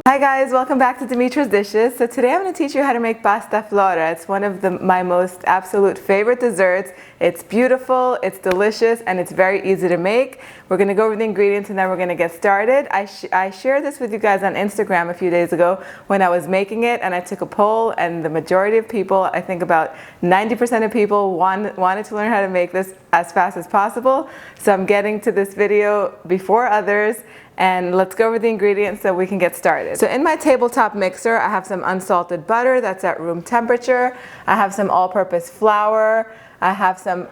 Hi guys, welcome back to Dimitra's Dishes. So today I'm going to teach you how to make pasta Flora. It's one of my most absolute favorite desserts. It's beautiful, it's delicious, and it's very easy to make. We're going to go over the ingredients and then we're going to get started. I shared this with you guys on Instagram a few days ago when I was making it, and I took a poll, and the majority of people, I think about 90% of people wanted to learn how to make this as fast as possible. So I'm getting to this video before others. And let's go over the ingredients so we can get started. So in my tabletop mixer, I have some unsalted butter that's at room temperature. I have some all-purpose flour. I have some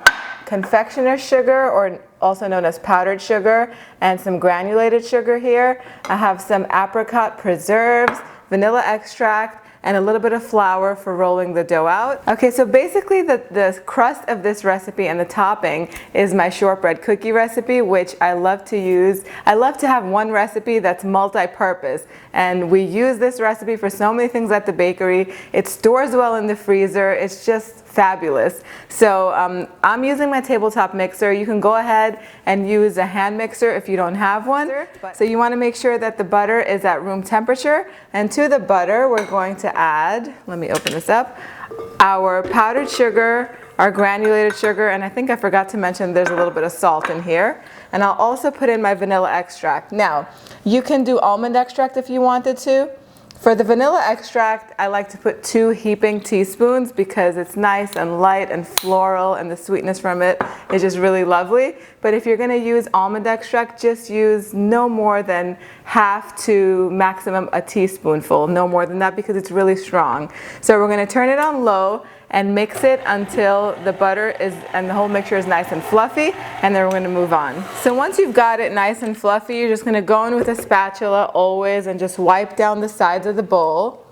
confectioner sugar, or also known as powdered sugar, and some granulated sugar here. I have some apricot preserves, vanilla extract, and a little bit of flour for rolling the dough out. Okay, so basically the crust of this recipe and the topping is my shortbread cookie recipe, which I love to use. I love to have one recipe that's multi-purpose, and we use this recipe for so many things at the bakery. It stores well in the freezer. It's just fabulous. So I'm using my tabletop mixer. You can go ahead and use a hand mixer if you don't have one. So you want to make sure that the butter is at room temperature, and to the butter we're going to add, let me open this up, our powdered sugar, our granulated sugar, and I think I forgot to mention there's a little bit of salt in here. And I'll also put in my vanilla extract. Now, you can do almond extract if you wanted to. For the vanilla extract, I like to put 2 heaping teaspoons because it's nice and light and floral, and the sweetness from it is just really lovely. But if you're going to use almond extract, just use no more than half to maximum a teaspoonful, no more than that, because it's really strong. So we're going to turn it on low and mix it until the butter is, and the whole mixture is nice and fluffy, and then we're going to move on. So once you've got it nice and fluffy, you're just going to go in with a spatula always and just wipe down the sides of the bowl.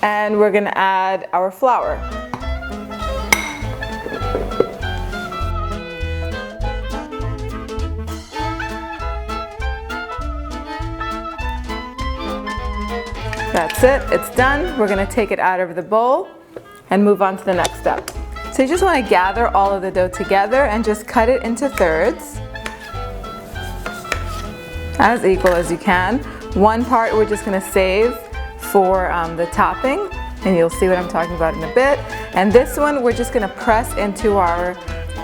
And we're going to add our flour. That's it, it's done. We're going to take it out of the bowl and move on to the next step. So you just want to gather all of the dough together and just cut it into thirds, as equal as you can. One part we're just going to save for the topping, and you'll see what I'm talking about in a bit. And this one we're just going to press into our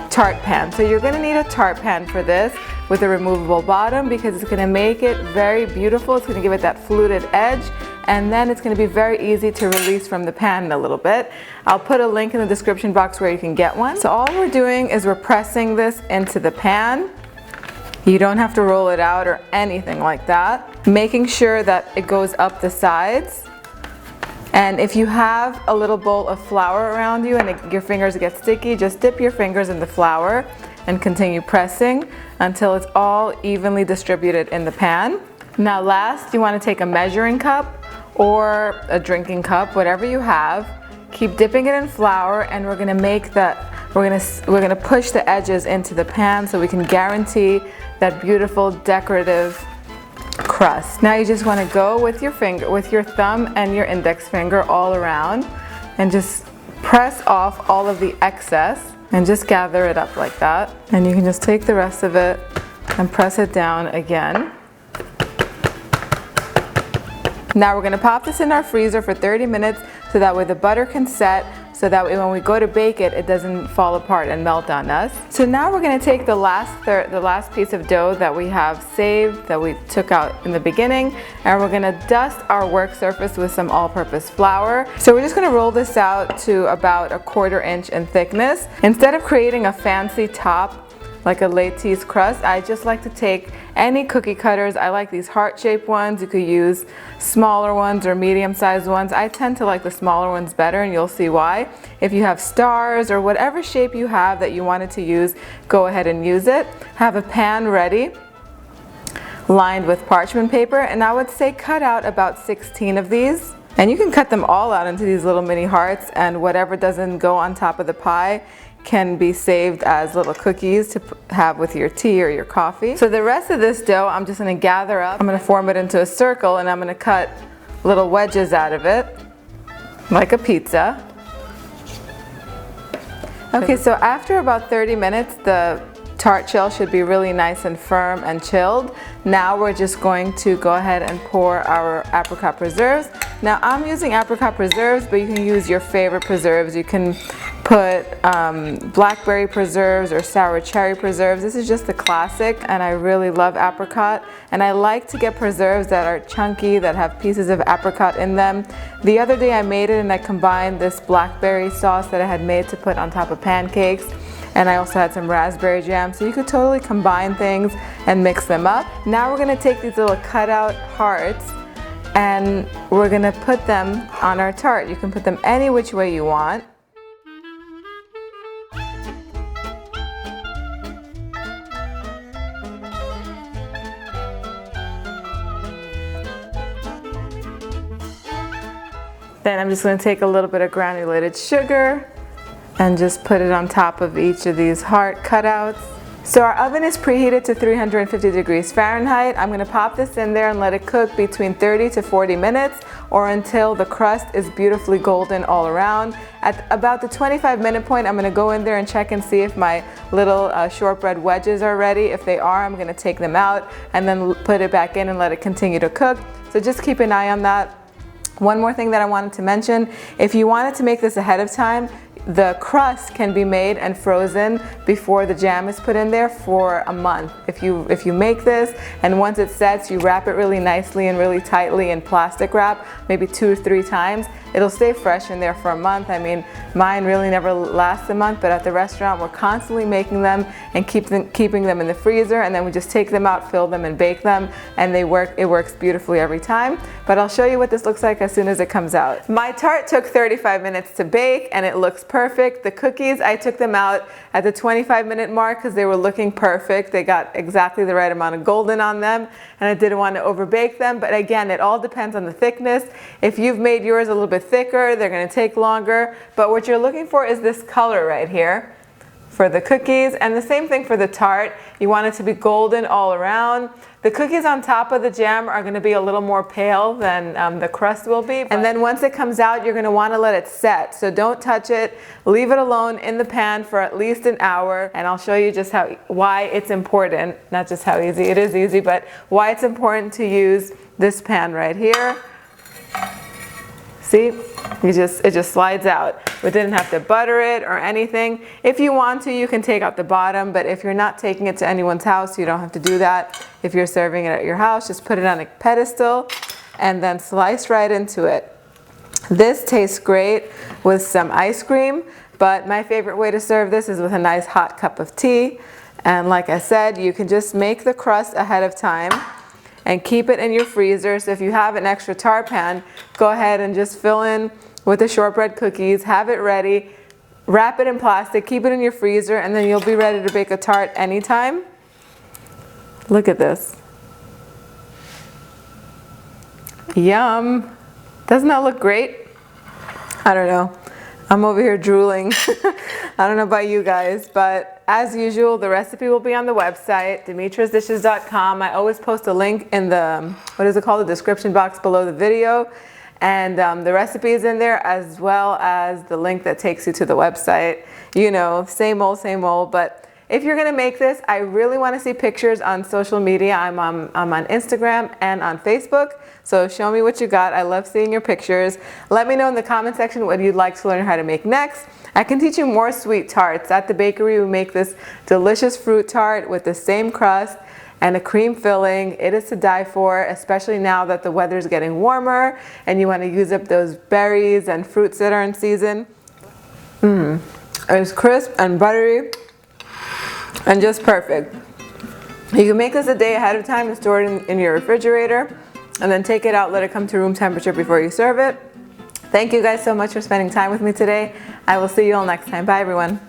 tart pan. So you're going to need a tart pan for this with a removable bottom, because it's going to make it very beautiful. It's going to give it that fluted edge, and then it's going to be very easy to release from the pan in a little bit. I'll put a link in the description box where you can get one. So all we're doing is we're pressing this into the pan. You don't have to roll it out or anything like that. Making sure that it goes up the sides. And if you have a little bowl of flour around you and your fingers get sticky, just dip your fingers in the flour and continue pressing until it's all evenly distributed in the pan. Now last, you want to take a measuring cup or a drinking cup, whatever you have. Keep dipping it in flour, and we're going to make that, we're going to push the edges into the pan so we can guarantee that beautiful decorative crust. Now you just want to go with your finger, with your thumb and your index finger all around, and just press off all of the excess and just gather it up like that. And you can just take the rest of it and press it down again. Now we're going to pop this in our freezer for 30 minutes so that way the butter can set, so that way when we go to bake it, it doesn't fall apart and melt on us. So now we're going to take the last piece of dough that we have saved, that we took out in the beginning, and we're going to dust our work surface with some all-purpose flour. So we're just going to roll this out to about 1/4 inch in thickness. Instead of creating a fancy top like a lattice crust, I just like to take any cookie cutters. I like these heart-shaped ones. You could use smaller ones or medium-sized ones. I tend to like the smaller ones better, and you'll see why. If you have stars or whatever shape you have that you wanted to use, go ahead and use it. Have a pan ready, lined with parchment paper, and I would say cut out about 16 of these. And you can cut them all out into these little mini hearts, and whatever doesn't go on top of the pie can be saved as little cookies to have with your tea or your coffee. So the rest of this dough, I'm just going to gather up. I'm going to form it into a circle, and I'm going to cut little wedges out of it, like a pizza. Okay, so after about 30 minutes, the tart shell should be really nice and firm and chilled. Now we're just going to go ahead and pour our apricot preserves. Now I'm using apricot preserves, but you can use your favorite preserves. You can put blackberry preserves or sour cherry preserves. This is just the classic, and I really love apricot. And I like to get preserves that are chunky, that have pieces of apricot in them. The other day I made it and I combined this blackberry sauce that I had made to put on top of pancakes. And I also had some raspberry jam, so you could totally combine things and mix them up. Now we're gonna take these little cutout hearts and we're gonna put them on our tart. You can put them any which way you want. Then I'm just going to take a little bit of granulated sugar and just put it on top of each of these heart cutouts. So our oven is preheated to 350 degrees Fahrenheit. I'm going to pop this in there and let it cook between 30 to 40 minutes or until the crust is beautifully golden all around. At about the 25-minute point, I'm going to go in there and check and see if my little shortbread wedges are ready. If they are, I'm going to take them out and then put it back in and let it continue to cook. So just keep an eye on that. One more thing that I wanted to mention, if you wanted to make this ahead of time, the crust can be made and frozen before the jam is put in there for a month. If you make this and once it sets, you wrap it really nicely and really tightly in plastic wrap, maybe 2 or 3 times, it'll stay fresh in there for a month. I mean, mine really never lasts a month, but at the restaurant we're constantly making them and keeping them in the freezer, and then we just take them out, fill them and bake them, and it works beautifully every time. But I'll show you what this looks like as soon as it comes out. My tart took 35 minutes to bake and it looks perfect. The cookies, I took them out at the 25-minute mark because they were looking perfect. They got exactly the right amount of golden on them, and I didn't want to overbake them. But again, it all depends on the thickness. If you've made yours a little bit thicker, they're going to take longer. But what you're looking for is this color right here for the cookies, and the same thing for the tart. You want it to be golden all around. The cookies on top of the jam are going to be a little more pale than the crust will be. And then once it comes out, you're going to want to let it set. So don't touch it. Leave it alone in the pan for at least an hour. And I'll show you just why it's important, not just how easy it is easy, but why it's important to use this pan right here. See, it just slides out. We didn't have to butter it or anything. If you want to, you can take out the bottom, but if you're not taking it to anyone's house, you don't have to do that. If you're serving it at your house, just put it on a pedestal and then slice right into it. This tastes great with some ice cream, but my favorite way to serve this is with a nice hot cup of tea. And like I said, you can just make the crust ahead of time and keep it in your freezer. So if you have an extra tart pan, go ahead and just fill in with the shortbread cookies, have it ready, wrap it in plastic, keep it in your freezer, and then you'll be ready to bake a tart anytime. Look at this. Yum. Doesn't that look great? I don't know. I'm over here drooling. I don't know about you guys, but as usual, the recipe will be on the website, dimitrasdishes.com. I always post a link in the, what is it called, the description box below the video. And the recipe is in there, as well as the link that takes you to the website. You know, same old, but if you're gonna make this, I really wanna see pictures on social media. I'm on Instagram and on Facebook, so show me what you got. I love seeing your pictures. Let me know in the comment section what you'd like to learn how to make next. I can teach you more sweet tarts. At the bakery, we make this delicious fruit tart with the same crust and a cream filling. It is to die for, especially now that the weather's getting warmer and you wanna use up those berries and fruits that are in season. It's crisp and buttery and just perfect. You can make this a day ahead of time and store it in your refrigerator and then take it out, let it come to room temperature before you serve it. Thank you guys so much for spending time with me today. I will see you all next time. Bye everyone.